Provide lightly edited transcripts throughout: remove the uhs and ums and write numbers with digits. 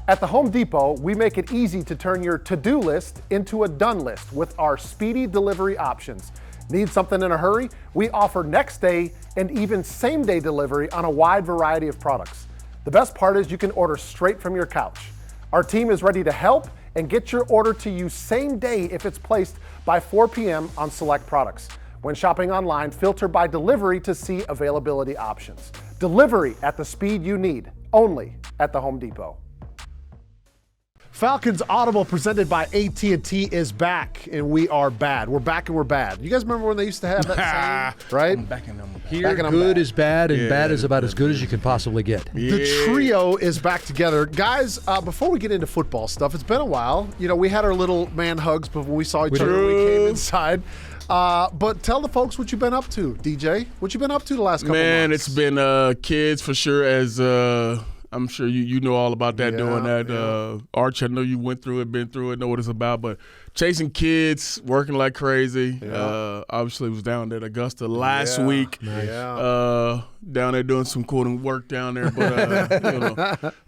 At the Home Depot, we make it easy to turn your to-do list into a done list with our speedy delivery options. Need something in a hurry? We offer next day and even same day delivery on a wide variety of products. The best part is you can order straight from your couch. Our team is ready to help and get your order to you same day if it's placed by 4 p.m. on select products. When shopping online, filter by delivery to see availability options. Delivery at the speed you need, only at the Home Depot. Falcons Audible presented by AT&T is back, and we are bad. We're back and we're bad. You guys remember when they used to have that saying, right? I'm back and I'm bad. Here, good is bad, and bad is about as good as you can possibly get. Yeah. The trio is back together. Guys, before we get into football stuff, it's been a while. You know, we had our little man hugs before we saw each other when we came inside. But tell the folks what you've been up to, DJ. What you been up to the last couple months? Man, it's been kids for sure, as I'm sure you know all about that, doing that. Yeah. Arch, I know you went through it, been through it, know what it's about. But chasing kids, working like crazy. Yeah. Obviously, was down there at Augusta last week. Nice. Down there doing some cool work down there.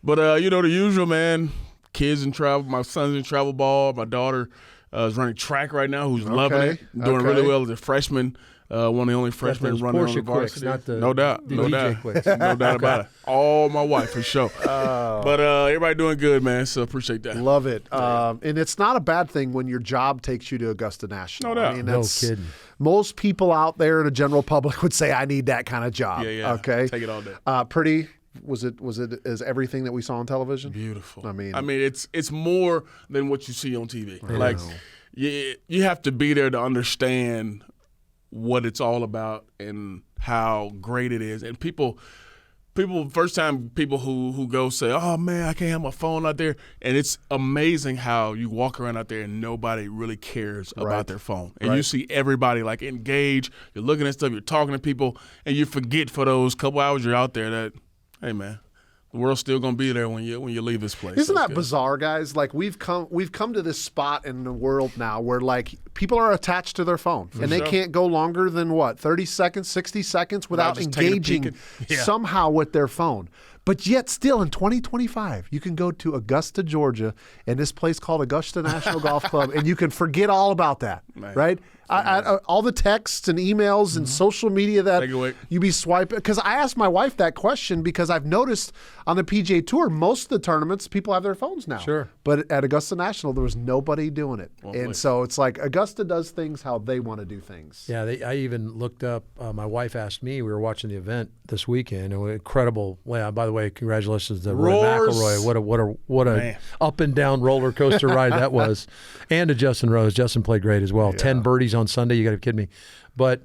But, you know, the usual, man. Kids in travel. My son's in travel ball. My daughter is running track right now, who's loving it. Doing really well as a freshman. One of the only freshmen running on the varsity. No doubt. No doubt about it. All my wife, for sure. But everybody doing good, man, so appreciate that. Love it. And it's not a bad thing when your job takes you to Augusta National. No doubt. I mean, no kidding. Most people out there in the general public would say, I need that kind of job. Yeah. Okay. Take it all day. Pretty. Was it as everything that we saw on television? Beautiful. I mean, it's more than what you see on TV. I Like, know. you have to be there to understand what it's all about and how great it is. And people first time people who go say, oh man, I can't have my phone out there. And it's amazing how you walk around out there and nobody really cares about their phone. And you see everybody like engaged, you're looking at stuff, you're talking to people, and you forget for those couple hours you're out there that, hey man, the world's still gonna be there when you leave this place. Isn't that bizarre, guys? Like we've come to this spot in the world now where like people are attached to their phone and they can't go longer than 30 seconds, 60 seconds without engaging somehow with their phone. But yet still in 2025, you can go to Augusta, Georgia, and this place called Augusta National Golf Club, and you can forget all about that, right? All the texts and emails and social media that you be swiping. Because I asked my wife that question because I've noticed on the PGA Tour, most of the tournaments, people have their phones now. Sure. But at Augusta National, there was nobody doing it. And so it's like Augusta does things how they want to do things. Yeah, I even looked up, my wife asked me, we were watching the event this weekend, and incredible. Well, by the way, congratulations to Roy McIlroy. What a up and down roller coaster ride that was. And to Justin Rose. Justin played great as well. 10 birdies on Sunday. You got to be kidding me. But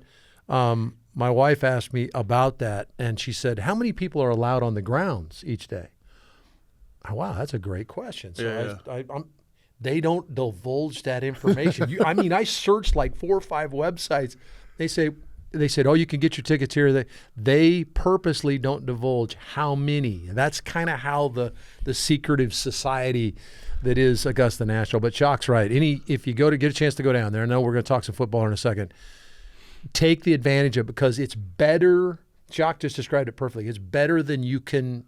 my wife asked me about that, and she said, how many people are allowed on the grounds each day? Oh, wow, that's a great question. So they don't divulge that information. I searched like 4 or 5 websites. They said, oh, you can get your tickets here. They purposely don't divulge how many. And that's kind of how the secretive society that is Augusta National. But Shock's right. If you get a chance to go down there, I know we're going to talk some football in a second, take the advantage of it because it's better. Shock just described it perfectly. It's better than you can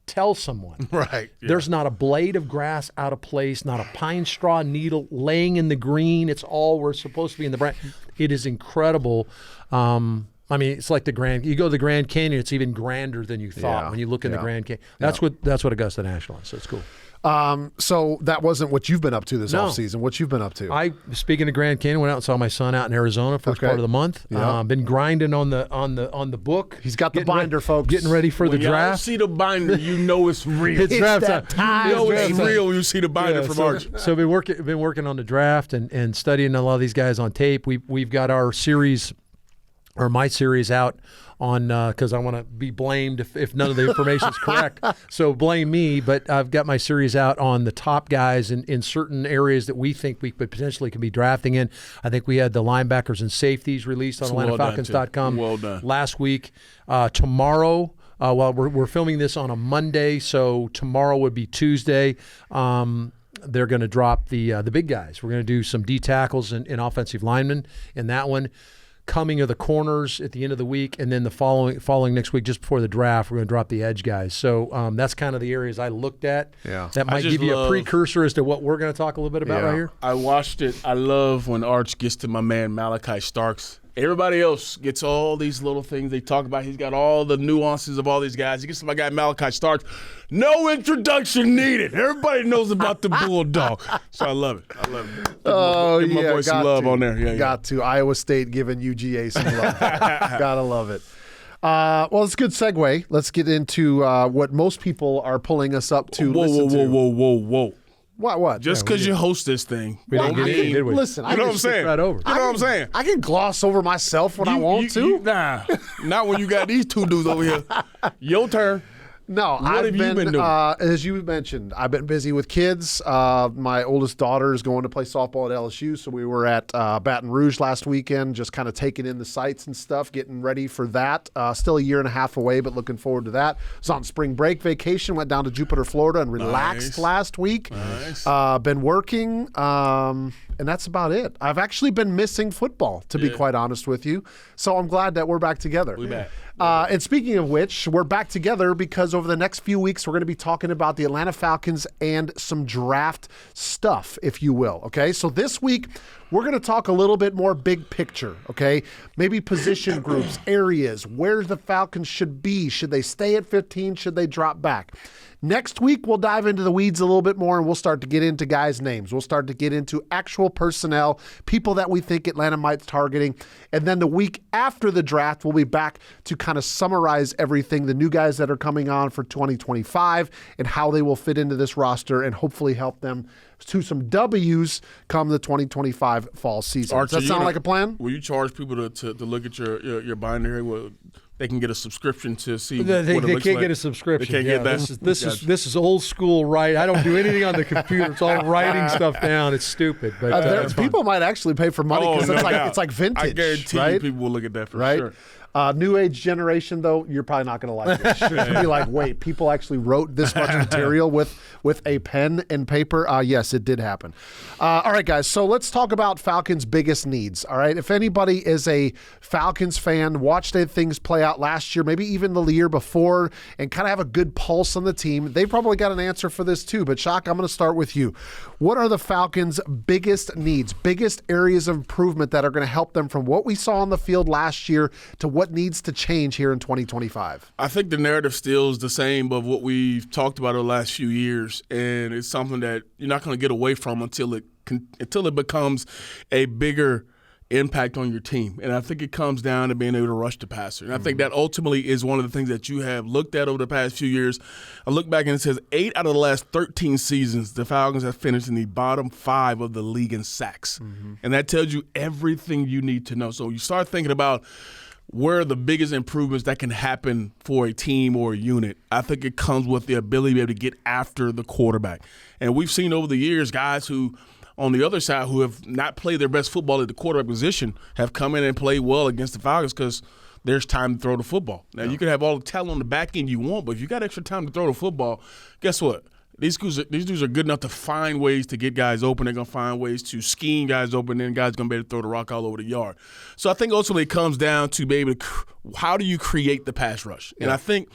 tell someone. Right. Yeah. There's not a blade of grass out of place, not a pine straw needle laying in the green. It's all we're supposed to be in the brand. It is incredible. It's like you go to the Grand Canyon, it's even grander than you thought when you look in the Grand Canyon. That's what Augusta National is, so it's cool. So that wasn't what you've been up to this offseason. What you've been up to? Speaking of Grand Canyon, went out and saw my son out in Arizona first part of the month. Been grinding on the book. He's got the binder, folks. Getting ready for the draft. You see the binder, you know it's real. It's draft that time. You know it's real when you see the binder from Arch. So been working on the draft and studying a lot of these guys on tape. We've got our series, or my series, out on because I want to be blamed if none of the information is correct. So blame me, but I've got my series out on the top guys in certain areas that we think we potentially can be drafting in. I think we had the linebackers and safeties released on AtlantaFalcons.com last week. Tomorrow, we're filming this on a Monday, so tomorrow would be Tuesday. They're going to drop the big guys. We're going to do some D tackles and offensive linemen in that one. coming of the corners at the end of the week, and then the following next week, just before the draft, we're going to drop the edge guys. So that's kind of the areas I looked at. Yeah. That might give you a precursor as to what we're going to talk a little bit about right here. I watched it. I love when Arch gets to my man Malachi Starks. Everybody else gets all these little things they talk about. He's got all the nuances of all these guys. He gets to my guy Malachi Starks. No introduction needed. Everybody knows about the Bulldog. So I love it. I love it. Give my boy some love on there. Yeah, got to. Iowa State giving UGA some love. Gotta love it. Well, it's a good segue. Let's get into what most people are pulling us up to listen to. Whoa. What? Just because you host this thing. We didn't get in, did we? Listen, you know what I'm saying? Right over. You know what I'm saying? I can gloss over myself when I want to. Nah, not when you got these two dudes over here. Your turn. No, what have you been doing? As you mentioned, I've been busy with kids. My oldest daughter is going to play softball at LSU, so we were at Baton Rouge last weekend, just kind of taking in the sights and stuff, getting ready for that. Still a year and a half away, but looking forward to that. Was on spring break vacation, went down to Jupiter, Florida, and relaxed last week. Nice. Been working, and that's about it. I've actually been missing football, to be quite honest with you, so I'm glad that we're back together. We back. And speaking of which, we're back together because over the next few weeks, we're going to be talking about the Atlanta Falcons and some draft stuff, if you will. Okay, so this week, we're going to talk a little bit more big picture, okay? Maybe position groups, areas, where the Falcons should be. Should they stay at 15? Should they drop back? Next week, we'll dive into the weeds a little bit more, and we'll start to get into guys' names. We'll start to get into actual personnel, people that we think Atlanta might be targeting. And then the week after the draft, we'll be back to kind of summarize everything, the new guys that are coming on for 2025 and how they will fit into this roster and hopefully help them to some W's come the 2025 fall season. Archie, does that sound like a plan? Will you charge people to look at your binary? Well, they can get a subscription to see what it They looks can't like. get a subscription. They can't get that? This is old school, right? I don't do anything on the computer. It's all writing stuff down. It's stupid. But people might actually pay for money because it's like vintage. I guarantee you people will look at that for sure. New age generation, though, you're probably not going to like it. You'll be like, wait, people actually wrote this much material with a pen and paper? Yes, it did happen. All right, guys, so let's talk about Falcons' biggest needs, all right? If anybody is a Falcons fan, watched things play out last year, maybe even the year before, and kind of have a good pulse on the team, they probably got an answer for this too. But, Shock, I'm going to start with you. What are the Falcons' biggest needs, biggest areas of improvement that are going to help them from what we saw on the field last year to what needs to change here in 2025? I think the narrative still is the same of what we've talked about over the last few years, and it's something that you're not going to get away from until it becomes a bigger impact on your team. And I think it comes down to being able to rush the passer. And I think that ultimately is one of the things that you have looked at over the past few years. I look back and it says 8 out of the last 13 seasons, the Falcons have finished in the bottom 5 of the league in sacks. And that tells you everything you need to know. So you start thinking about where are the biggest improvements that can happen for a team or a unit. I think it comes with the ability to be able to get after the quarterback. And we've seen over the years guys who, on the other side, who have not played their best football at the quarterback position have come in and played well against the Falcons because there's time to throw the football. Now, you can have all the talent on the back end you want, but if you got extra time to throw the football, guess what? These dudes are good enough to find ways to get guys open. They're going to find ways to scheme guys open, and guys going to be able to throw the rock all over the yard. So I think ultimately it comes down to be able to how do you create the pass rush? And I think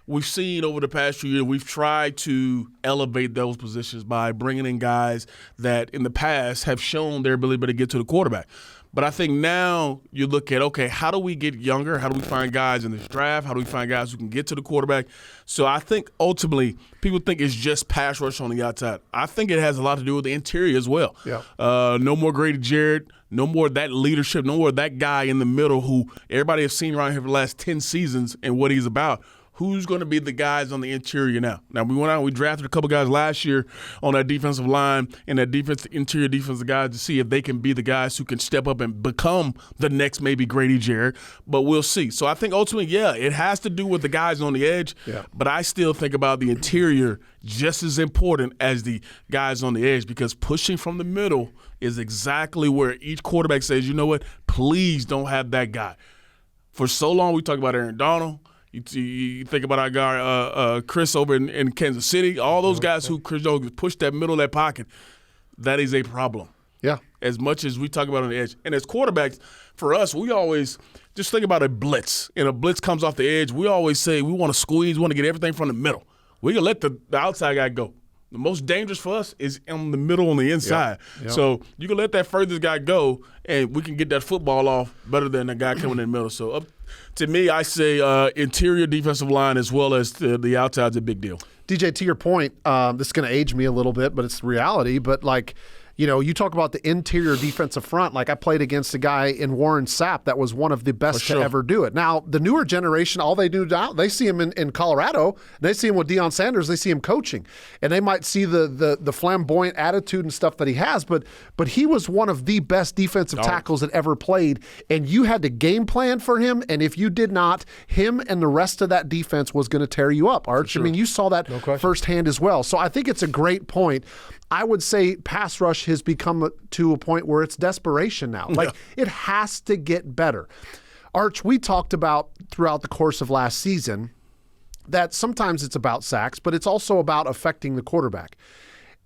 we've seen over the past few years, we've tried to elevate those positions by bringing in guys that in the past have shown their ability to get to the quarterback. But I think now you look at, okay, how do we get younger? How do we find guys in this draft? How do we find guys who can get to the quarterback? So I think ultimately people think it's just pass rush on the outside. I think it has a lot to do with the interior as well. Yeah. No more Grady Jarrett. No more that leadership. No more that guy in the middle who everybody has seen around here for the last 10 seasons and what he's about. Who's going to be the guys on the interior now? Now, we went out and we drafted a couple guys last year on that defensive line and that interior defensive guys to see if they can be the guys who can step up and become the next maybe Grady Jarrett. But we'll see. So I think ultimately, it has to do with the guys on the edge. Yeah. But I still think about the interior just as important as the guys on the edge because pushing from the middle is exactly where each quarterback says, you know what, please don't have that guy. For so long we talked about Aaron Donald. You think about our guy Chris over in Kansas City. All those guys who push that middle of that pocket, that is a problem. Yeah. As much as we talk about on the edge. And as quarterbacks, for us, we always just think about a blitz. And a blitz comes off the edge. We always say we want to squeeze, we want to get everything from the middle. We can let the outside guy go. The most dangerous for us is in the middle on the inside. Yep. So you can let that furthest guy go, and we can get that football off better than the guy coming in the middle. So to me, I say interior defensive line as well as the outside is a big deal. DJ, to your point, this is going to age me a little bit, but it's reality. But you talk about the interior defensive front. Like I played against a guy in Warren Sapp that was one of the best to ever do it. Now, the newer generation, all they do now, they see him in Colorado, and they see him with Deion Sanders, they see him coaching. And they might see the flamboyant attitude and stuff that he has, but he was one of the best defensive tackles that ever played, and you had to game plan for him, and if you did not, him and the rest of that defense was going to tear you up, Arch. Sure. I mean, you saw that firsthand as well. So I think it's a great point. I would say pass rush has become to a point where it's desperation now. Like, it has to get better. Arch, we talked about throughout the course of last season that sometimes it's about sacks, but it's also about affecting the quarterback.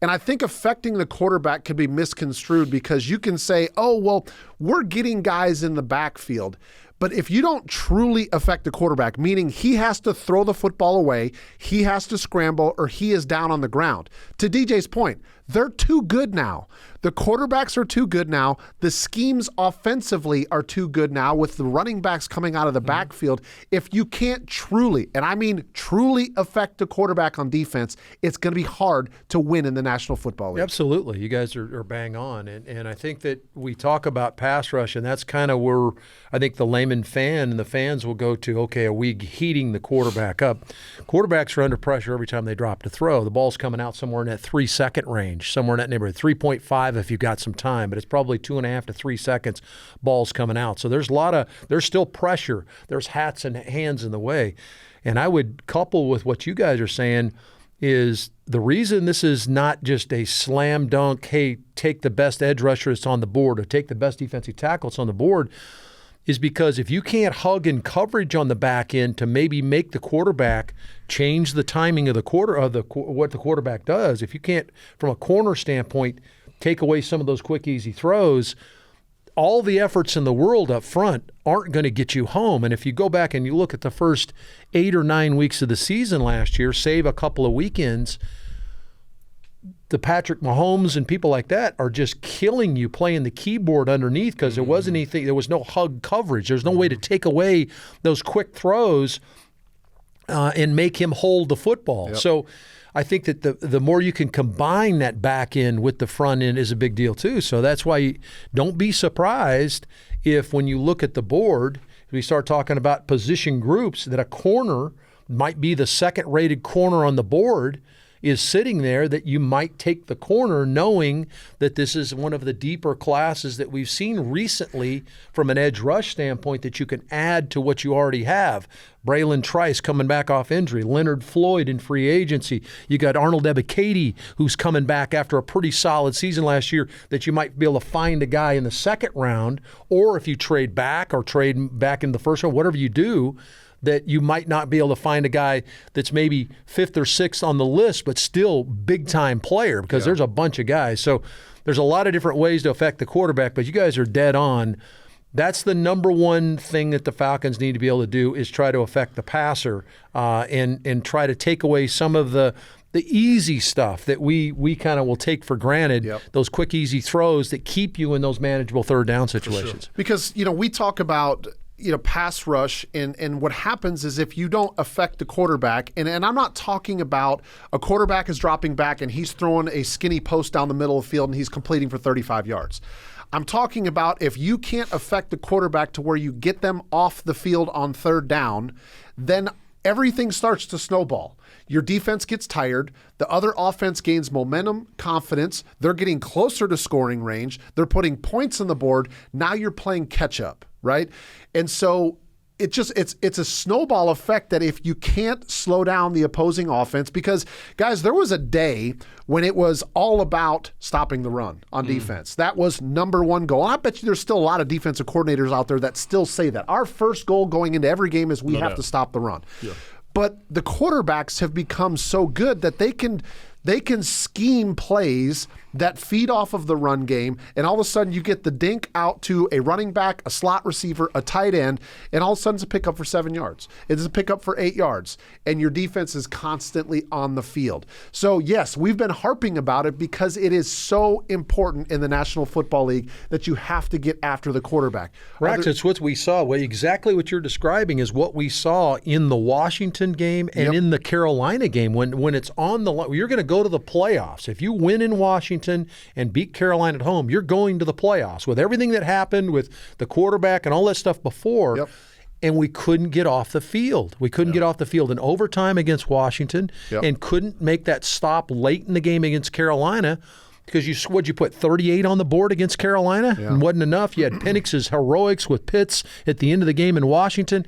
And I think affecting the quarterback could be misconstrued because you can say, oh, well, we're getting guys in the backfield. But if you don't truly affect the quarterback, meaning he has to throw the football away, he has to scramble, or he is down on the ground. To DJ's point, they're too good now. The quarterbacks are too good now. The schemes offensively are too good now with the running backs coming out of the backfield. If you can't truly, and I mean truly affect the quarterback on defense, it's going to be hard to win in the National Football League. Absolutely. You guys are bang on. And I think that we talk about pass rush, and that's kind of where I think the layman fan and the fans will go to, okay, are we heating the quarterback up? Quarterbacks are under pressure every time they drop to throw. The ball's coming out somewhere in that 3-second range, somewhere in that neighborhood, 3.5 if you've got some time, but it's probably 2.5 to 3 seconds ball's coming out. So there's still pressure. There's hats and hands in the way. And I would couple with what you guys are saying is the reason this is not just a slam dunk, hey, take the best edge rusher that's on the board or take the best defensive tackle that's on the board, is because if you can't hug in coverage on the back end to maybe make the quarterback change the timing of what the quarterback does, if you can't, from a corner standpoint, take away some of those quick, easy throws, all the efforts in the world up front aren't going to get you home. And if you go back and you look at the first 8 or 9 weeks of the season last year, save a couple of weekends, the Patrick Mahomes and people like that are just killing you playing the keyboard underneath because there wasn't anything, there was no hug coverage. There's no way to take away those quick throws and make him hold the football. Yep. So I think that the more you can combine that back end with the front end is a big deal too. So that's why don't be surprised if when you look at the board, we start talking about position groups, that a corner might be the second-rated corner on the board is sitting there, that you might take the corner knowing that this is one of the deeper classes that we've seen recently from an edge rush standpoint that you can add to what you already have. Braylon Trice coming back off injury, Leonard Floyd in free agency. You got Arnold Ebiketie who's coming back after a pretty solid season last year that you might be able to find a guy in the second round, or if you trade back or trade back in the first round, whatever you do, that you might not be able to find a guy that's maybe 5th or 6th on the list, but still big-time player because there's a bunch of guys. So there's a lot of different ways to affect the quarterback, but you guys are dead on. That's the number one thing that the Falcons need to be able to do is try to affect the passer and try to take away some of the easy stuff that we kind of will take for granted, those quick, easy throws that keep you in those manageable third down situations. Sure. Because, we talk about pass rush, and what happens is if you don't affect the quarterback, and I'm not talking about a quarterback is dropping back and he's throwing a skinny post down the middle of the field and he's completing for 35 yards. I'm talking about if you can't affect the quarterback to where you get them off the field on third down, then everything starts to snowball. Your defense gets tired. The other offense gains momentum, confidence. They're getting closer to scoring range. They're putting points on the board. Now you're playing catch up, right? And so it's a snowball effect that if you can't slow down the opposing offense, because guys, there was a day when it was all about stopping the run on defense. That was number one goal. I bet you there's still a lot of defensive coordinators out there that still say that. Our first goal going into every game is we have to stop the run. Yeah. But the quarterbacks have become so good that they can They can scheme plays that feed off of the run game, and all of a sudden you get the dink out to a running back, a slot receiver, a tight end, and all of a sudden it's a pickup for 7 yards. It's a pickup for 8 yards, and your defense is constantly on the field. So yes, we've been harping about it because it is so important in the National Football League that you have to get after the quarterback. Rex, it's what we saw. Exactly what you're describing is what we saw in the Washington game and in the Carolina game. When it's on the line, you're going to go to the playoffs. If you win in Washington and beat Carolina at home, you're going to the playoffs with everything that happened with the quarterback and all that stuff before. Yep. And we couldn't get off the field. We couldn't get off the field in overtime against Washington and couldn't make that stop late in the game against Carolina because you put 38 on the board against Carolina and wasn't enough. You had Penix's heroics with Pitts at the end of the game in Washington.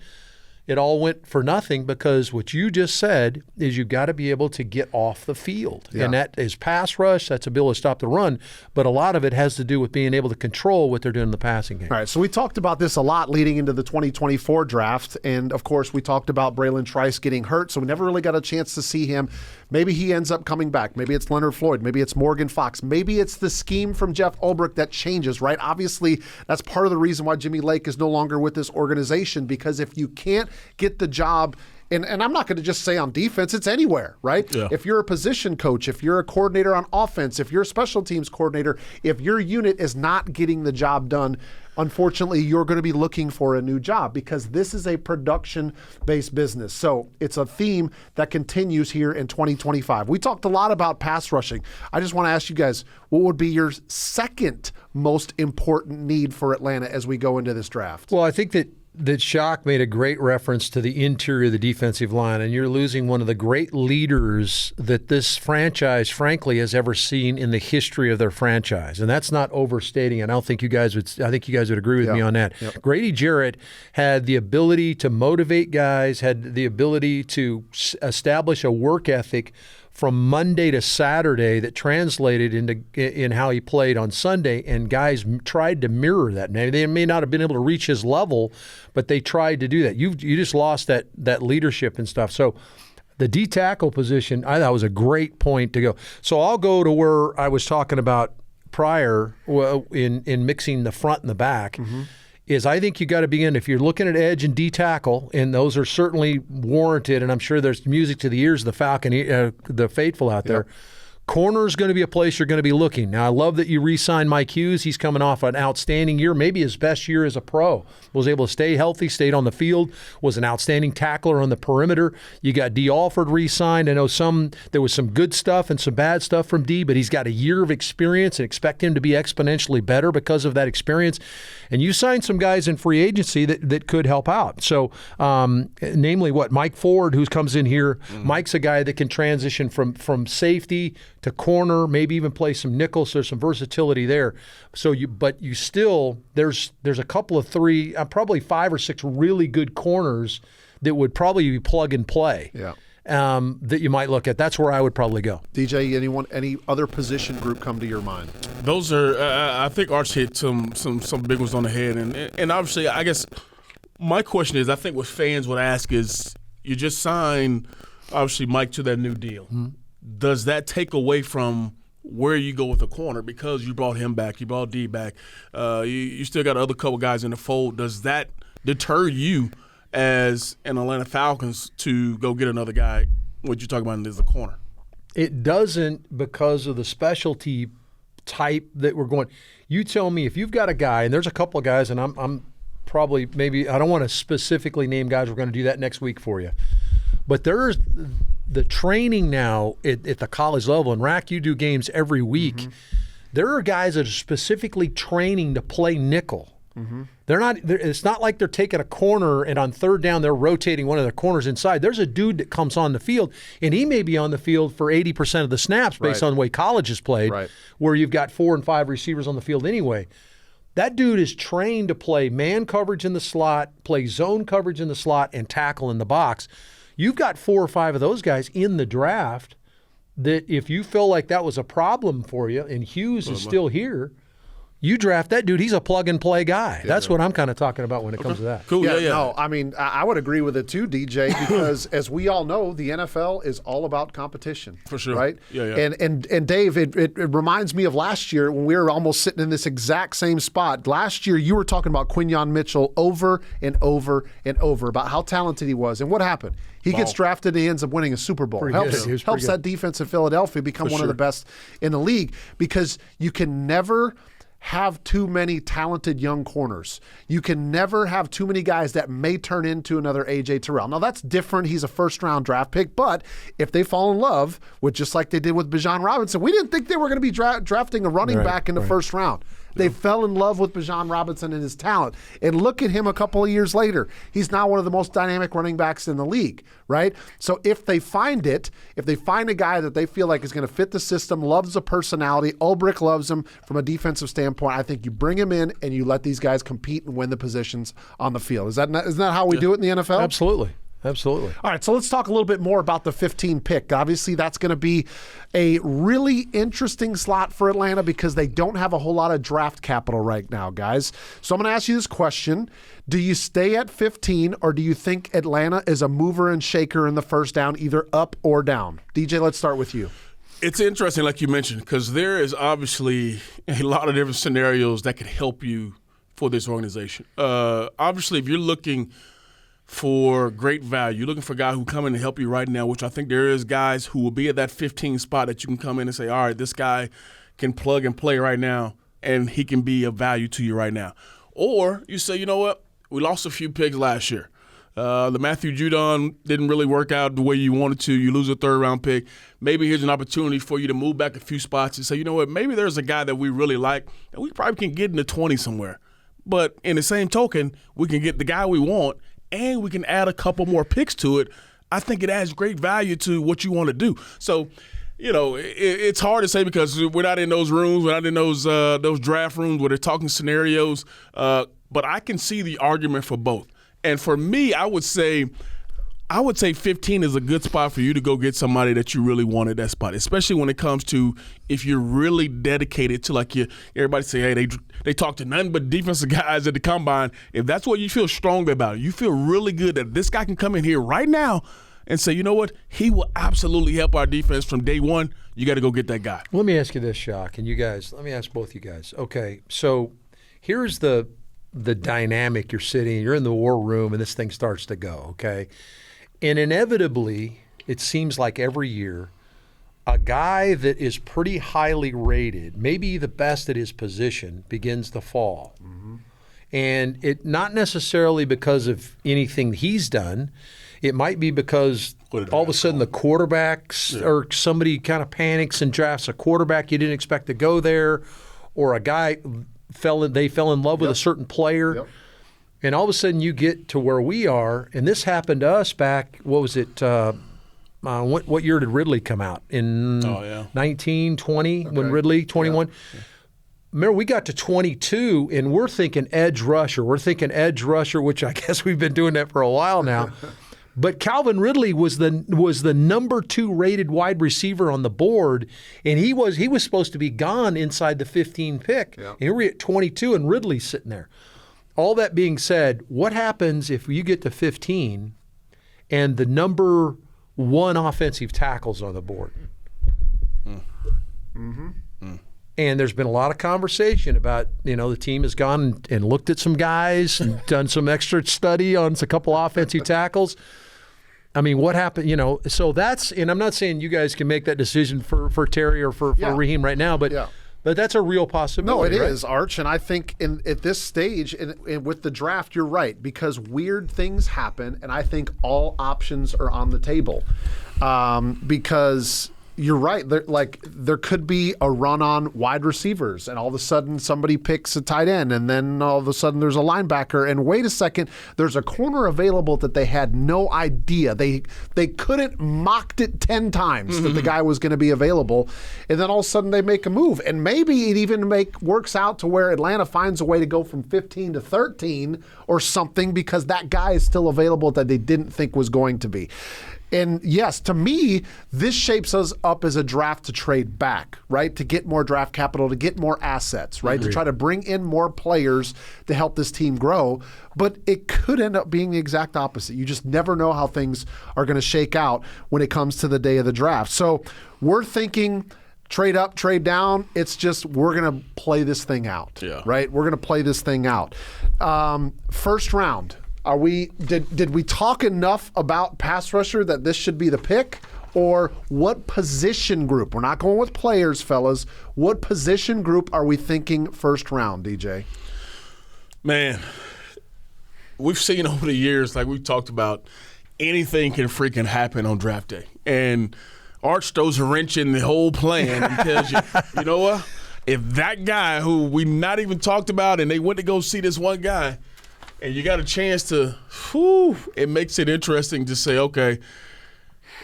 It all went for nothing because what you just said is you've got to be able to get off the field. And that is pass rush, that's ability to stop the run, but a lot of it has to do with being able to control what they're doing in the passing game. All right, so we talked about this a lot leading into the 2024 draft, and of course we talked about Braylon Trice getting hurt, so we never really got a chance to see him. Maybe he ends up coming back. Maybe it's Leonard Floyd. Maybe it's Morgan Fox. Maybe it's the scheme from Jeff Ulbrich that changes, right? Obviously, that's part of the reason why Jimmy Lake is no longer with this organization, because if you can't get the job, and I'm not going to just say on defense, it's anywhere, right? Yeah. If you're a position coach, if you're a coordinator on offense, if you're a special teams coordinator, if your unit is not getting the job done, unfortunately, you're going to be looking for a new job because this is a production-based business. So it's a theme that continues here in 2025. We talked a lot about pass rushing. I just want to ask you guys, what would be your second most important need for Atlanta as we go into this draft? Well, I think that Shock made a great reference to the interior of the defensive line, and you're losing one of the great leaders that this franchise, frankly, has ever seen in the history of their franchise. And that's not overstating it. I think you guys would agree with me on that. Yep. Grady Jarrett had the ability to motivate guys, had the ability to establish a work ethic from Monday to Saturday that translated in how he played on Sunday, and guys tried to mirror that. Maybe they may not have been able to reach his level, but they tried to do that. You just lost that leadership and stuff. So the D tackle position, I thought was a great point to go. So I'll go to where I was talking about prior in mixing the front and the back. Mm-hmm. Is I think you got to begin, if you're looking at edge and D tackle, and those are certainly warranted, and I'm sure there's music to the ears of the faithful out there. Corner is going to be a place you're going to be looking. Now, I love that you re-signed Mike Hughes. He's coming off an outstanding year, maybe his best year as a pro. Was able to stay healthy, stayed on the field, was an outstanding tackler on the perimeter. You got D. Alford re-signed. I know there was some good stuff and some bad stuff from D, but he's got a year of experience and expect him to be exponentially better because of that experience. And you signed some guys in free agency that could help out. So, namely Mike Ford, who comes in here. Mm-hmm. Mike's a guy that can transition from safety to corner, maybe even play some nickel, so there's some versatility there. So there's a couple of three, probably 5 or 6 really good corners that would probably be plug and play. Yeah. That you might look at. That's where I would probably go. DJ, any other position group come to your mind? Those are, I think Arch hit some big ones on the head, and obviously, I guess my question is, I think what fans would ask is, you just signed obviously Mike to that new deal. Mm-hmm. Does that take away from where you go with the corner because you brought him back, you brought D back, you still got other couple guys in the fold? Does that deter you as an Atlanta Falcons to go get another guy? What you're talking about is the corner. It doesn't, because of the specialty type that we're going. You tell me if you've got a guy, and there's a couple of guys, and I'm probably maybe I don't want to specifically name guys. We're going to do that next week for you, but there's the training now at the college level, and Rack, you do games every week. Mm-hmm. There are guys that are specifically training to play nickel. Mm-hmm. It's not like they're taking a corner and on third down they're rotating one of their corners inside. There's a dude that comes on the field, and he may be on the field for 80% of the snaps based on the way college is played, where you've got 4 and 5 receivers on the field anyway. That dude is trained to play man coverage in the slot, play zone coverage in the slot, and tackle in the box. You've got 4 or 5 of those guys in the draft that if you feel like that was a problem for you, and Hughes is still here, You draft that dude, he's a plug-and-play guy. That's what I'm kind of talking about when it comes to that. Cool. Yeah. No, I mean, I would agree with it too, DJ, because as we all know, the NFL is all about competition. For sure. Right? Yeah. And Dave, it reminds me of last year when we were almost sitting in this exact same spot. Last year, you were talking about Quinyon Mitchell over and over and over about how talented he was. And what happened? He gets drafted and he ends up winning a Super Bowl. Helps that defense in Philadelphia become one of the best in the league, because you can never have too many talented young corners. You can never have too many guys that may turn into another A.J. Terrell. Now, that's different. He's a first-round draft pick, but if they fall in love with, just like they did with Bijan Robinson, we didn't think they were going to be drafting a running back in the first round. They fell in love with Bijan Robinson and his talent. And look at him a couple of years later. He's now one of the most dynamic running backs in the league, right? So if they find a guy that they feel like is going to fit the system, loves the personality, Ulbrich loves him from a defensive standpoint, I think you bring him in and you let these guys compete and win the positions on the field. Isn't that how we do it in the NFL? Absolutely. Absolutely. All right, so let's talk a little bit more about the 15 pick. Obviously, that's going to be a really interesting slot for Atlanta because they don't have a whole lot of draft capital right now, guys. So I'm going to ask you this question. Do you stay at 15, or do you think Atlanta is a mover and shaker in the first down, either up or down? DJ, let's start with you. It's interesting, like you mentioned, because there is obviously a lot of different scenarios that could help you for this organization. Obviously, if you're looking for great value, you're looking for a guy who come in and help you right now, which I think there is guys who will be at that 15 spot that you can come in and say, all right, this guy can plug and play right now, and he can be of value to you right now. Or you say, you know what, we lost a few picks last year. The Matthew Judon didn't really work out the way you wanted to. You lose a third-round pick. Maybe here's an opportunity for you to move back a few spots and say, you know what, maybe there's a guy that we really like and we probably can get in the 20 somewhere. But in the same token, we can get the guy we want, and we can add a couple more picks to it. I think it adds great value to what you want to do. So, you know, it's hard to say because we're not in those rooms, we're not in those draft rooms where they're talking scenarios. But I can see the argument for both. And for me, I would say 15 is a good spot for you to go get somebody that you really want at that spot, especially when it comes to if you're really dedicated to, like, everybody say, hey, they talk to nothing but defensive guys at the combine. If that's what you feel strongly about, you feel really good that this guy can come in here right now and say, you know what, he will absolutely help our defense from day one. You got to go get that guy. Let me ask you this, Shock, and you guys, let me ask both you guys. Okay, so here's the dynamic. You're in the war room, and this thing starts to go, okay? And inevitably, it seems like every year, a guy that is pretty highly rated, maybe the best at his position, begins to fall. Mm-hmm. And it not necessarily because of anything he's done. It might be because all of a sudden the quarterbacks or somebody kind of panics and drafts a quarterback you didn't expect to go there, or a guy fell in love with a certain player. Yep. And all of a sudden you get to where we are, and this happened to us back, what was it, what year did Ridley come out? In 19, 20, when Ridley, 21? Yeah. Remember, we got to 22, and we're thinking edge rusher. Which I guess we've been doing that for a while now. But Calvin Ridley was the number 2 rated wide receiver on the board, and he was supposed to be gone inside the 15 pick. Yeah. And here we're at 22, and Ridley's sitting there. All that being said, what happens if you get to 15 and the number 1 offensive tackle's on the board? Mm-hmm. And there's been a lot of conversation about, the team has gone and looked at some guys and done some extra study on a couple offensive tackles. I mean, what happened, so that's, and I'm not saying you guys can make that decision for Terry or for Raheem right now, but But that's a real possibility. No, it is, Arch. And I think at this stage with the draft, you're right, because weird things happen, and I think all options are on the table. Because you're right. There could be a run on wide receivers, and all of a sudden somebody picks a tight end, and then all of a sudden there's a linebacker, and wait a second, there's a corner available that they had no idea. They couldn't mocked it 10 times that the guy was going to be available, and then all of a sudden they make a move, and maybe it even works out to where Atlanta finds a way to go from 15 to 13 or something because that guy is still available that they didn't think was going to be. And yes, to me, this shapes us up as a draft to trade back, right? To get more draft capital, to get more assets, right? To try to bring in more players to help this team grow. But it could end up being the exact opposite. You just never know how things are going to shake out when it comes to the day of the draft. So we're thinking trade up, trade down. It's just we're going to play this thing out, right? We're going to play this thing out. First round. Did we talk enough about pass rusher that this should be the pick? Or what position group? We're not going with players, fellas. What position group are we thinking first round, DJ? Man, we've seen over the years, like we talked about, anything can freaking happen on draft day. And Arch throws a wrench in the whole plan and tells you, you know what? If that guy who we not even talked about and they went to go see this one guy, and you got a chance to, it makes it interesting to say, okay,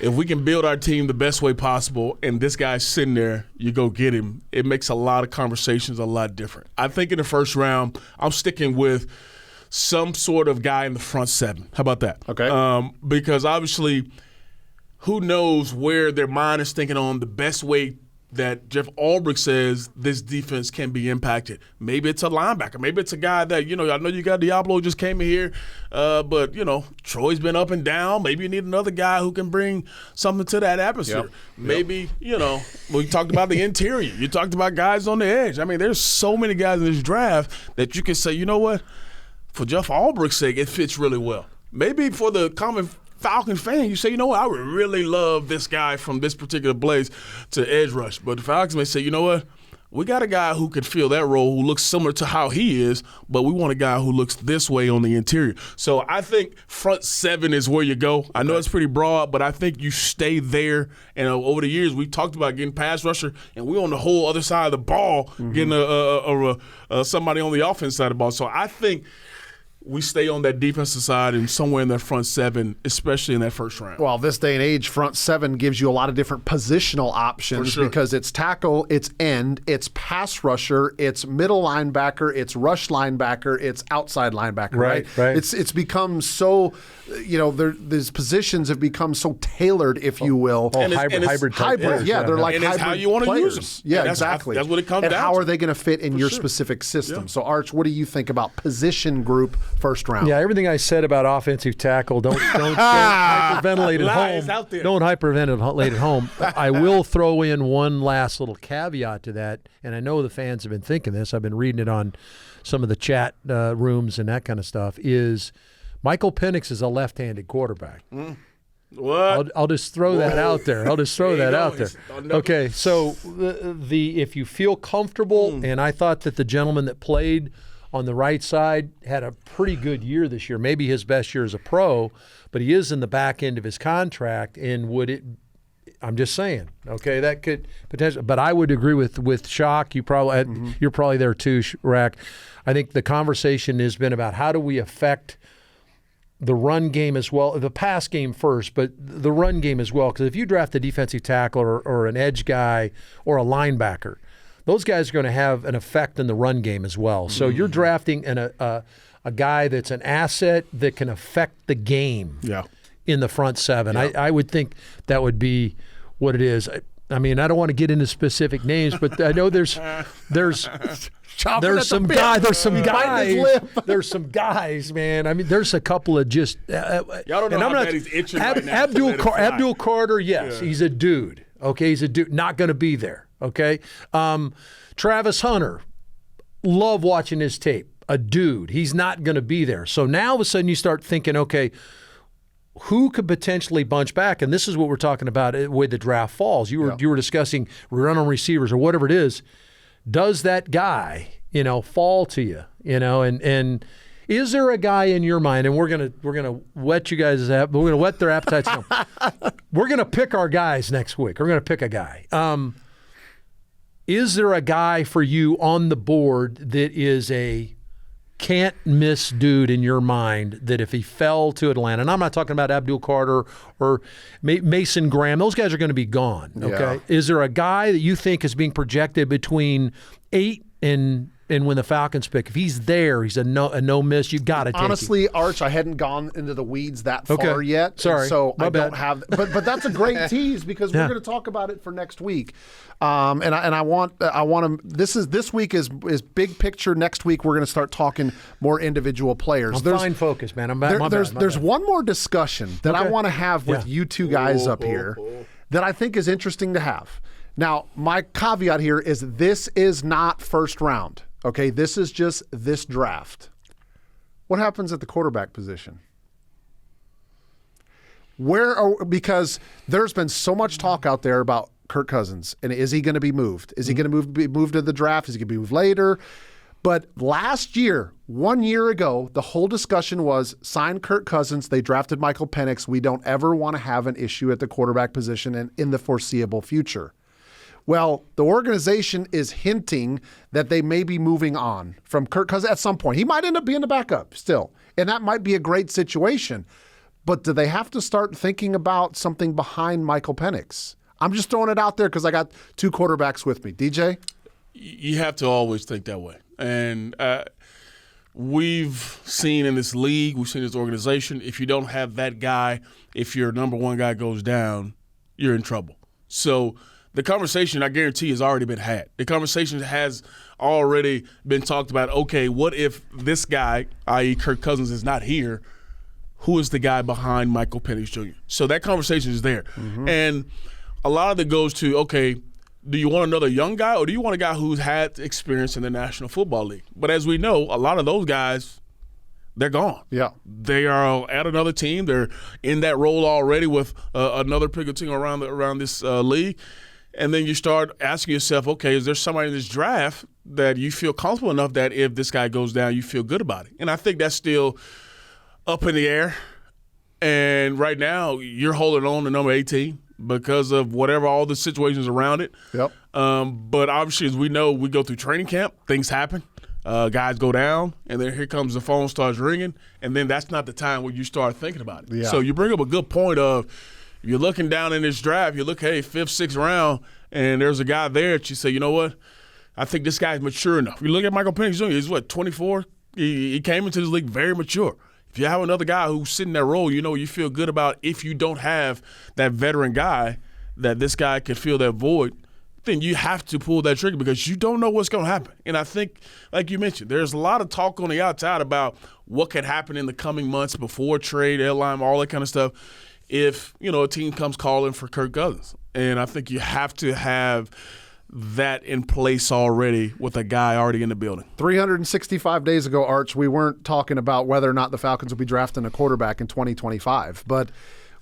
if we can build our team the best way possible and this guy's sitting there, you go get him, it makes a lot of conversations a lot different. I think in the first round, I'm sticking with some sort of guy in the front seven. How about that? Okay. Because obviously, who knows where their mind is thinking on the best way that Jeff Ulbrich says this defense can be impacted. Maybe it's a linebacker. Maybe it's a guy that, I know you got Diablo just came in here, but, Troy's been up and down. Maybe you need another guy who can bring something to that atmosphere. Maybe, we talked about the interior. You talked about guys on the edge. I mean, there's so many guys in this draft that you can say, you know what, for Jeff Ulbrich's sake, it fits really well. Maybe for the common Falcons fan, you say, you know what, I would really love this guy from this particular blaze to edge rush. But the Falcons may say, you know what, we got a guy who could fill that role who looks similar to how he is, but we want a guy who looks this way on the interior. So I think front seven is where you go. I know it's pretty broad, but I think you stay there. And over the years, we talked about getting pass rusher, and we're on the whole other side of the ball, getting somebody on the offense side of the ball. So I think we stay on that defensive side and somewhere in that front seven, especially in that first round. Well, this day and age, front seven gives you a lot of different positional options because it's tackle, it's end, it's pass rusher, it's middle linebacker, it's rush linebacker, it's outside linebacker, right? It's become so, these positions have become so tailored, if you will. Hybrid. Yeah, they're like and hybrid it's how you want to use them. Yeah, exactly. That's what it comes down to. And how are they going to fit in your specific system? So, Arch, what do you think about position group first round? Yeah, everything I said about offensive tackle, don't hyperventilate at home. Don't hyperventilate at home. I will throw in one last little caveat to that, and I know the fans have been thinking this. I've been reading it on some of the chat rooms and that kind of stuff, is Michael Penix is a left-handed quarterback. What? I'll just throw that out there. Okay, so if you feel comfortable, and I thought that the gentleman that played on the right side had a pretty good year this year, maybe his best year as a pro, but he is in the back end of his contract, and I'm just saying, okay, that could potentially, but I would agree with Shock. You're probably there too, Rack. I think the conversation has been about how do we affect the run game as well, the pass game first, but the run game as well, because if you draft a defensive tackle or an edge guy or a linebacker, those guys are going to have an effect in the run game as well. So you're drafting a guy that's an asset that can affect the game in the front seven. I would think that would be what it is. I mean, I don't want to get into specific names, but I know there's some guys, man. I mean, there's a couple of just y'all don't know how bad he's itching right now. Abdul Carter, yes, he's a dude. Okay, he's a dude, not going to be there. Okay, Travis Hunter, love watching his tape. A dude, he's not going to be there. So now all of a sudden you start thinking, okay, who could potentially bunch back? And this is what we're talking about the way the draft falls. You were discussing run on receivers or whatever it is. Does that guy, fall to you? And is there a guy in your mind? And we're gonna whet you guys' we're gonna whet their appetites. We're gonna pick our guys next week. We're gonna pick a guy. Is there a guy for you on the board that is a can't miss dude in your mind that if he fell to Atlanta, and I'm not talking about Abdul Carter or Mason Graham, those guys are going to be gone. Okay, is there a guy that you think is being projected between 8 and and when the Falcons pick, if he's there, he's a no miss. You got to take Honestly, Arch, I hadn't gone into the weeds that far yet. Sorry, so my I bad. don't have. But that's a great tease because we're going to talk about it for next week. And I want to. This week is big picture. Next week we're going to start talking more individual players. I'm fine focused, man. There's one more discussion that I want to have with you two guys up here that I think is interesting to have. Now, my caveat here is this is not first round. Okay, this is just this draft. What happens at the quarterback position? Because there's been so much talk out there about Kirk Cousins, and is he going to be moved? Is he going to be moved to the draft? Is he going to be moved later? But last year, 1 year ago, the whole discussion was sign Kirk Cousins. They drafted Michael Penix. We don't ever want to have an issue at the quarterback position and in the foreseeable future. Well, the organization is hinting that they may be moving on from Kirk Cousins at some point. He might end up being the backup still, and that might be a great situation. But do they have to start thinking about something behind Michael Penix? I'm just throwing it out there because I got two quarterbacks with me. DJ? You have to always think that way. And we've seen in this league, we've seen this organization, if you don't have that guy, if your number one guy goes down, you're in trouble. So the conversation, I guarantee, has already been had. The conversation has already been talked about, okay, what if this guy, i.e. Kirk Cousins, is not here? Who is the guy behind Michael Penix Jr.? So that conversation is there. Mm-hmm. And a lot of it goes to, okay, do you want another young guy or do you want a guy who's had experience in the National Football League? But as we know, a lot of those guys, they're gone. Yeah. They are at another team. They're in that role already with another bigger team around this league. And then you start asking yourself, okay, is there somebody in this draft that you feel comfortable enough that if this guy goes down, you feel good about it? And I think that's still up in the air. And right now, you're holding on to number 18 because of whatever, all the situations around it. Yep. But obviously, as we know, we go through training camp, things happen. Guys go down, and then here comes the phone starts ringing, and then that's not the time where you start thinking about it. Yeah. So you bring up a good point of you're looking down in this draft, you look, hey, 5th, 6th round, and there's a guy there that you say, you know what, I think this guy's mature enough. You look at Michael Penix Jr., he's 24? He came into this league very mature. If you have another guy who's sitting in that role, you feel good about if you don't have that veteran guy, that this guy can fill that void, then you have to pull that trigger because you don't know what's going to happen. And I think, like you mentioned, there's a lot of talk on the outside about what could happen in the coming months before trade, deadline, all that kind of stuff, if, a team comes calling for Kirk Cousins. And I think you have to have that in place already with a guy already in the building. 365 days ago, Arch, we weren't talking about whether or not the Falcons will be drafting a quarterback in 2025. But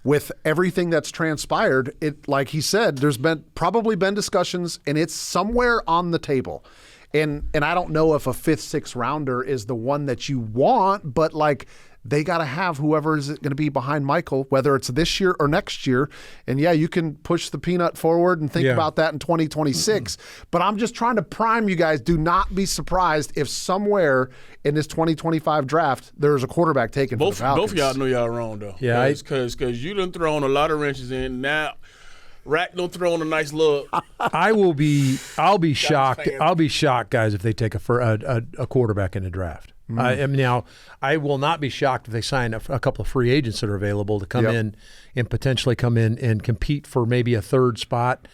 with everything that's transpired, it, like he said, there's probably been discussions, and it's somewhere on the table. And I don't know if a 5th, 6th rounder is the one that you want, but they got to have whoever is going to be behind Michael, whether it's this year or next year. And yeah, you can push the peanut forward and think about that in 2026. But I'm just trying to prime you guys. Do not be surprised if somewhere in this 2025 draft there's a quarterback taken for the Falcons. Both of y'all know y'all wrong, though. Yeah. Because you done thrown a lot of wrenches in. Now, Rack don't throw on a nice look. I'll be shocked. I'll be shocked, guys, if they take a quarterback in the draft. Now, I will not be shocked if they sign a couple of free agents that are available to come in and potentially come in and compete for maybe a third spot.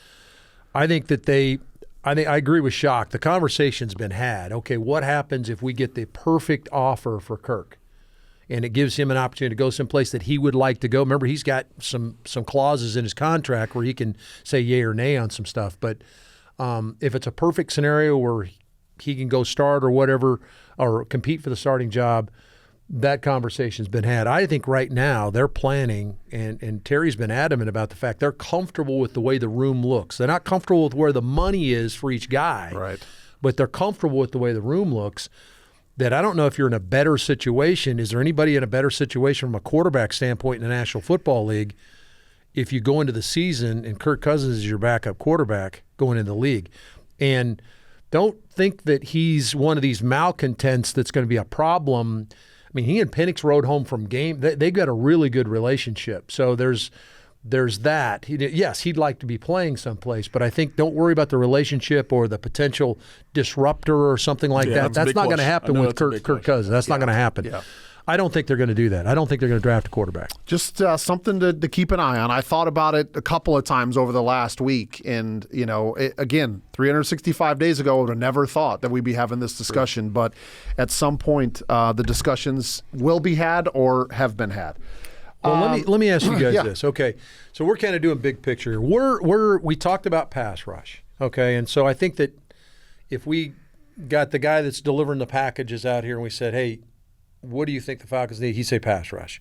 I agree with Shock. The conversation's been had. Okay, what happens if we get the perfect offer for Kirk? And it gives him an opportunity to go someplace that he would like to go. Remember, he's got some clauses in his contract where he can say yay or nay on some stuff. But if it's a perfect scenario where he can go start or whatever, or compete for the starting job, that conversation's been had. I think right now they're planning, and Terry's been adamant about the fact they're comfortable with the way the room looks. They're not comfortable with where the money is for each guy, right? But they're comfortable with the way the room looks. That I don't know if you're in a better situation. Is there anybody in a better situation from a quarterback standpoint in the National Football League if you go into the season and Kirk Cousins is your backup quarterback going into the league? And don't think that he's one of these malcontents that's going to be a problem. I mean, he and Penix rode home from game. They've got a really good relationship. So there's there's that. Yes, he'd like to be playing someplace, but I think don't worry about the relationship or the potential disruptor or something like that. That's not going to happen with Kirk Cousins. That's not going to happen. Yeah. I don't think they're going to do that. I don't think they're going to draft a quarterback. Just something to keep an eye on. I thought about it a couple of times over the last week, and again, 365 days ago, I would have never thought that we'd be having this discussion. But at some point, the discussions will be had or have been had. Well, let me ask you guys this. Okay, so we're kind of doing big picture. We talked about pass rush. Okay, and so I think that if we got the guy that's delivering the packages out here, and we said, hey, what do you think the Falcons need? He'd say pass rush.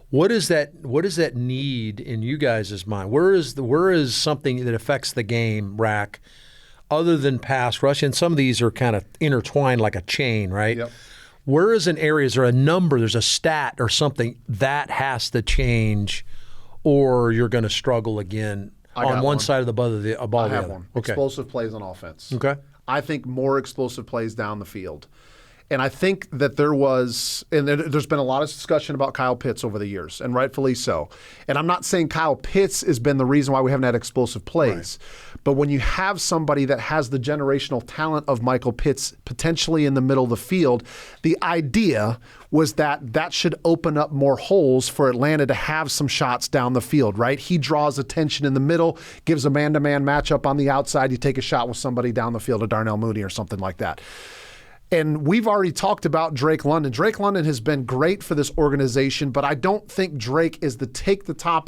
What is that need in you guys' mind? Where is something that affects the game, Rack, other than pass rush? And some of these are kind of intertwined like a chain, right? Yep. Where is an area, is there a number, there's a stat or something that has to change, or you're going to struggle again on one side of the ball of the other? I have one. Okay. Explosive plays on offense. Okay. I think more explosive plays down the field. And I think that there's been a lot of discussion about Kyle Pitts over the years, and rightfully so. And I'm not saying Kyle Pitts has been the reason why we haven't had explosive plays. Right. But when you have somebody that has the generational talent of Michael Pitts potentially in the middle of the field, the idea was that should open up more holes for Atlanta to have some shots down the field, right? He draws attention in the middle, gives a man-to-man matchup on the outside. You take a shot with somebody down the field, a Darnell Mooney or something like that. And we've already talked about Drake London. Drake London has been great for this organization, but I don't think Drake is the take the top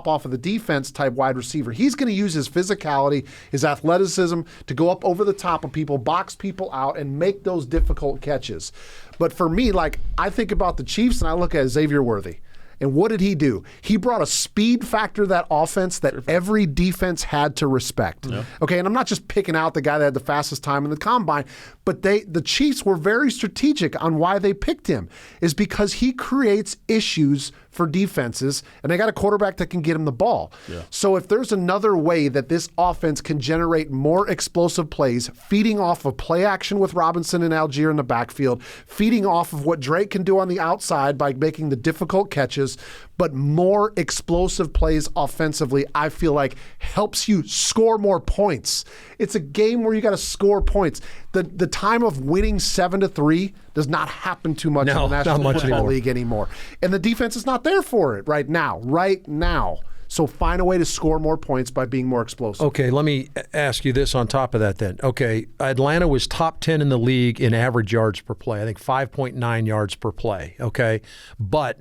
off of the defense type wide receiver. He's going to use his physicality, his athleticism to go up over the top of people, box people out, and make those difficult catches. But for me, I think about the Chiefs and I look at Xavier Worthy. And what did he do? He brought a speed factor to that offense that every defense had to respect. Yeah. Okay, and I'm not just picking out the guy that had the fastest time in the combine, but the Chiefs were very strategic on why they picked him, is because he creates issues for defenses, and they got a quarterback that can get him the ball. Yeah. So if there's another way that this offense can generate more explosive plays, feeding off of play action with Robinson and Algier in the backfield, feeding off of what Drake can do on the outside by making the difficult catches, but more explosive plays offensively, I feel like helps you score more points. It's a game where you got to score points. The time of winning 7-3 does not happen too much in the National Football League anymore. And the defense is not there for it right now. So find a way to score more points by being more explosive. Okay, let me ask you this on top of that then. Okay, Atlanta was top 10 in the league in average yards per play. I think 5.9 yards per play, okay? But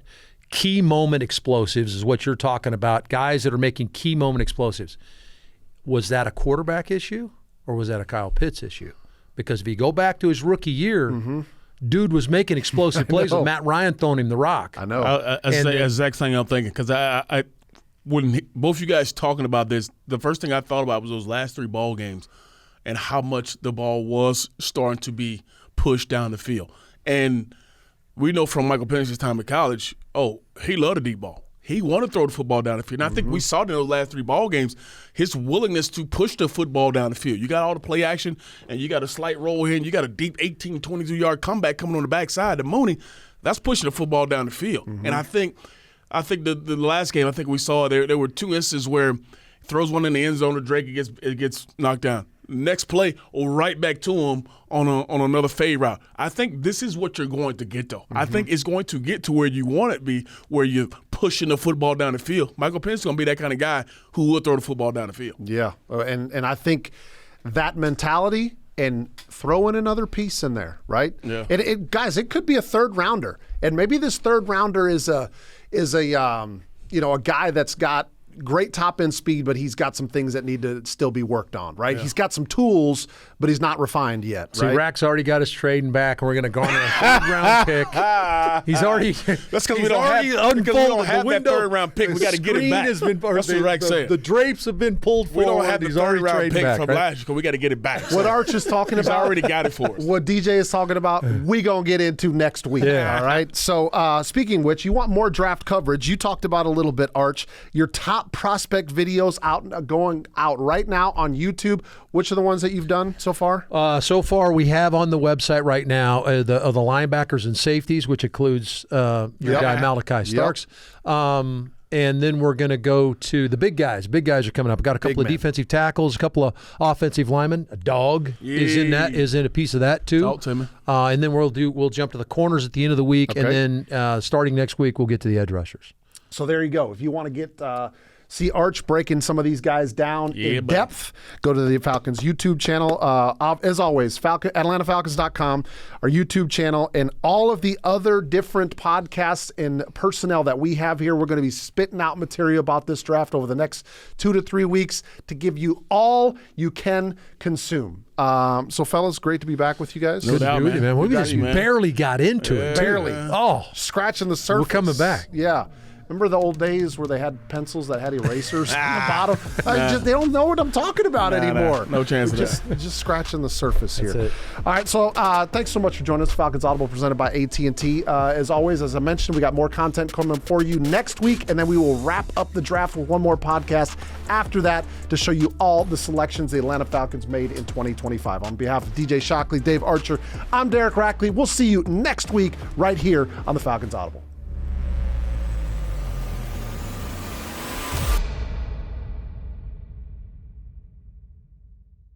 key moment explosives is what you're talking about, guys that are making key moment explosives. Was that a quarterback issue or was that a Kyle Pitts issue? Because if you go back to his rookie year, dude was making explosive plays with Matt Ryan throwing him the rock. I know. That's the exact thing I'm thinking, because I when both you guys talking about this, the first thing I thought about was those last 3 ball games and how much the ball was starting to be pushed down the field. And we know from Michael Penix's time at college, he loved a deep ball. He wanted to throw the football down the field. And I think we saw in those last 3 ball games his willingness to push the football down the field. You got all the play action, and you got a slight roll here, and you got a deep 18, 22-yard comeback coming on the backside. The Mooney, that's pushing the football down the field. And I think the last game, I think we saw there were 2 instances where he throws one in the end zone to Drake, it gets knocked down. Next play, right back to him on another fade route. I think this is what you're going to get, though. I think it's going to get to where you want it to be, where you're pushing the football down the field. Michael Penix is going to be that kind of guy who will throw the football down the field. Yeah, and I think that mentality and throwing another piece in there, right? Yeah. Guys, it could be a 3rd rounder, and maybe this 3rd rounder is a guy that's got great top-end speed, but he's got some things that need to still be worked on, right? Yeah. He's got some tools, but he's not refined yet, right? See, Rack's already got his trading back, and we're going to garner a 3rd-round pick. He's already That's because we don't have that 3rd-round pick. We got to get it back. That's what Rack's saying. The drapes have been pulled forward. We don't have the 3rd-round pick from last year because we got to get it back. What Arch is talking about. He's already got it for us. What DJ is talking about, we going to get into next week, all right? So speaking of which, you want more draft coverage. You talked about a little bit, Arch. Your top prospect videos going out right now on YouTube. Which are the ones that you've done so far? So far, we have on the website right now the linebackers and safeties, which includes your guy Malachi Starks. and then we're going to go to the big guys. Big guys are coming up. We've got a couple of defensive tackles, a couple of offensive linemen. A dog is in a piece of that too. Talk to me. And then we'll jump to the corners at the end of the week, and then starting next week we'll get to the edge rushers. So there you go. If you want to get see Arch breaking some of these guys down in depth, go to the Falcons YouTube channel. As always, AtlantaFalcons.com, our YouTube channel, and all of the other different podcasts and personnel that we have here. We're going to be spitting out material about this draft over the next 2 to 3 weeks to give you all you can consume. So, fellas, great to be back with you guys. No doubt, man. We just barely got into it. Barely. Oh, scratching the surface. We're coming back. Yeah. Remember the old days where they had pencils that had erasers on the bottom? They don't know what I'm talking about anymore. No chance of that. Just scratching the surface here. That's it. All right, so thanks so much for joining us. Falcons Audible presented by AT&T. As always, as I mentioned, we got more content coming for you next week, and then we will wrap up the draft with one more podcast after that to show you all the selections the Atlanta Falcons made in 2025. On behalf of DJ Shockley, Dave Archer, I'm Derek Rackley. We'll see you next week right here on the Falcons Audible.